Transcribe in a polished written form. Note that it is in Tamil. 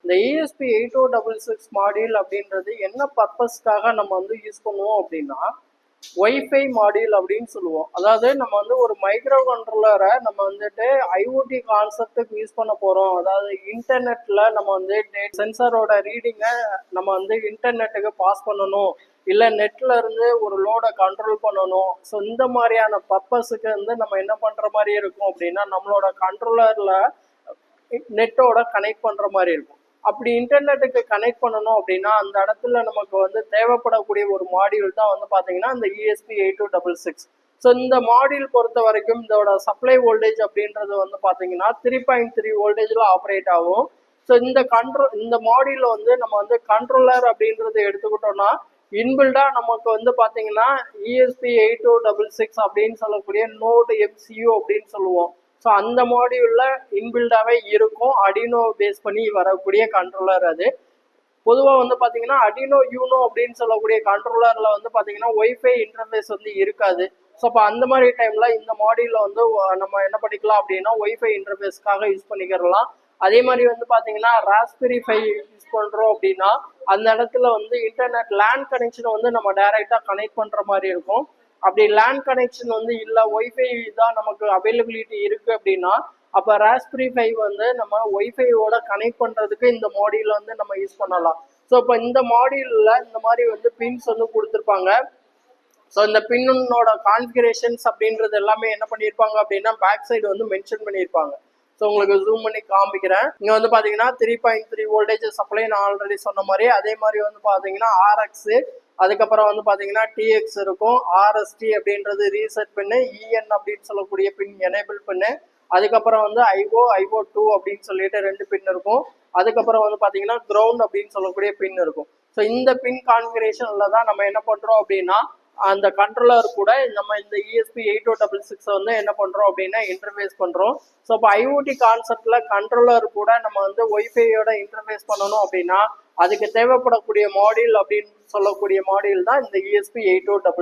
இந்த ESP8266 மாடியூல் அப்படின்றது என்ன பர்பஸ்க்காக நம்ம வந்து யூஸ் பண்ணுவோம் அப்படின்னா, ஒய்ஃபை மாடியூல் அப்படின்னு சொல்லுவோம். அதாவது நம்ம வந்து ஒரு மைக்ரோ கண்ட்ரோலரை நம்ம வந்துட்டு ஐஓடி கான்செப்டுக்கு யூஸ் பண்ண போகிறோம். அதாவது இன்டர்நெட்டில் நம்ம வந்து சென்சாரோட ரீடிங்கை நம்ம வந்து இன்டர்நெட்டுக்கு பாஸ் பண்ணணும், இல்லை நெட்டில் இருந்து ஒரு லோடை கண்ட்ரோல் பண்ணணும். ஸோ இந்த மாதிரியான பர்பஸுக்கு வந்து நம்ம என்ன பண்ணுற மாதிரி இருக்கும் அப்படின்னா, நம்மளோட கண்ட்ரோலரில் நெட்டோட கனெக்ட் பண்ணுற மாதிரி இருக்கும். அப்படி இன்டர்நெட்டுக்கு கனெக்ட் பண்ணணும் அப்படின்னா அந்த இடத்துல நமக்கு வந்து தேவைப்படக்கூடிய ஒரு மாடியூல் தான் வந்து பார்த்தீங்கன்னா இந்த ESP8266. ஸோ இந்த மாடியூல் பொறுத்த வரைக்கும் இதோட சப்ளை வோல்டேஜ் அப்படின்றது வந்து பார்த்தீங்கன்னா 3.3 வோல்டேஜில் ஆப்ரேட் ஆகும். ஸோ இந்த மாடியூலில் வந்து நம்ம வந்து கண்ட்ரோலர் அப்படின்றத எடுத்துக்கிட்டோம்னா இன்பில்டாக நமக்கு வந்து பார்த்தீங்கன்னா ESP8266 அப்படின்னு சொல்லக்கூடிய நோடு MCU அப்படின்னு சொல்லுவோம். ஸோ அந்த மாடியூலில் இன்பில்டாகவே இருக்கும். அடினோ பேஸ் பண்ணி வரக்கூடிய கண்ட்ரோலர் அது. பொதுவாக வந்து பார்த்தீங்கன்னா அடினோ யூனோ அப்படின்னு சொல்லக்கூடிய கண்ட்ரோலரில் வந்து பார்த்தீங்கன்னா ஒய்ஃபை இன்டர்ஃபேஸ் வந்து இருக்காது. ஸோ அப்போ அந்த மாதிரி டைமில் இந்த மாடியூலில் வந்து நம்ம என்ன பண்ணிக்கலாம் அப்படின்னா ஒய்ஃபை இன்டர்ஃபேஸ்க்காக யூஸ் பண்ணிக்கிறலாம். அதே மாதிரி வந்து பார்த்தீங்கன்னா ராஸ்பெரி பை யூஸ் பண்ணுறோம் அப்படின்னா அந்த இடத்துல வந்து இன்டர்நெட் லேண்ட் கனெக்ஷனை வந்து நம்ம டைரெக்டாக கனெக்ட் பண்ணுற மாதிரி இருக்கும். அப்படி லேண்ட் கனெக்ஷன் வந்து இல்லை ஒய்ஃபை தான் நமக்கு அவைலபிலிட்டி இருக்குது அப்படின்னா அப்போ ராஸ்பெரி பை வந்து நம்ம ஒய்ஃபையோட கனெக்ட் பண்ணுறதுக்கு இந்த மாடியூல் வந்து நம்ம யூஸ் பண்ணலாம். ஸோ இப்போ இந்த மாடியூலில் இந்த மாதிரி வந்து பின்ஸ் வந்து கொடுத்துருப்பாங்க. ஸோ இந்த பின்னோட கான்ஃபிகரேஷன்ஸ் அப்படின்றது எல்லாமே என்ன பண்ணியிருப்பாங்க அப்படின்னா பேக் சைடு வந்து மென்ஷன் பண்ணியிருப்பாங்க. ஸோ உங்களுக்கு ஜூம் பண்ணி காமிக்கிறேன். இங்கே வந்து பார்த்தீங்கன்னா 3.3 வோல்டேஜ் சப்ளை நான் ஆல்ரெடி சொன்ன மாதிரி. அதே மாதிரி வந்து பார்த்தீங்கன்னா ஆர்எக்ஸு, அதுக்கப்புறம் வந்து பார்த்தீங்கன்னா டிஎக்ஸ் இருக்கும். ஆர்எஸ்டி அப்படின்றது ரீசெட் பின்னு, இஎன் அப்படின்னு சொல்லக்கூடிய பின் எனேபிள் பின்னு, அதுக்கப்புறம் வந்து IO2 அப்படின்னு சொல்லிட்டு 2 பின் இருக்கும். அதுக்கப்புறம் வந்து பார்த்தீங்கன்னா கிரவுண்ட் அப்படின்னு சொல்லக்கூடிய பின் இருக்கும். ஸோ இந்த பின் கான்ஃபிகரேஷனில் தான் நம்ம என்ன பண்ணுறோம் அப்படின்னா அந்த கண்ட்ரோலர் கூட நம்ம இந்த ESP8266 வந்து என்ன பண்ணுறோம் அப்படின்னா இன்டர்ஃபேஸ் பண்ணுறோம். ஸோ இப்போ ஐஓடி கான்செப்டில் கண்ட்ரோலர் கூட நம்ம வந்து ஒய்ஃபையோட இன்டர்ஃபேஸ் பண்ணணும் அப்படின்னா அதுக்கு தேவைப்படக்கூடிய மாடியூல் அப்படின்னு சொல்லக்கூடிய மாடியூல் தான் இந்த ESP8266.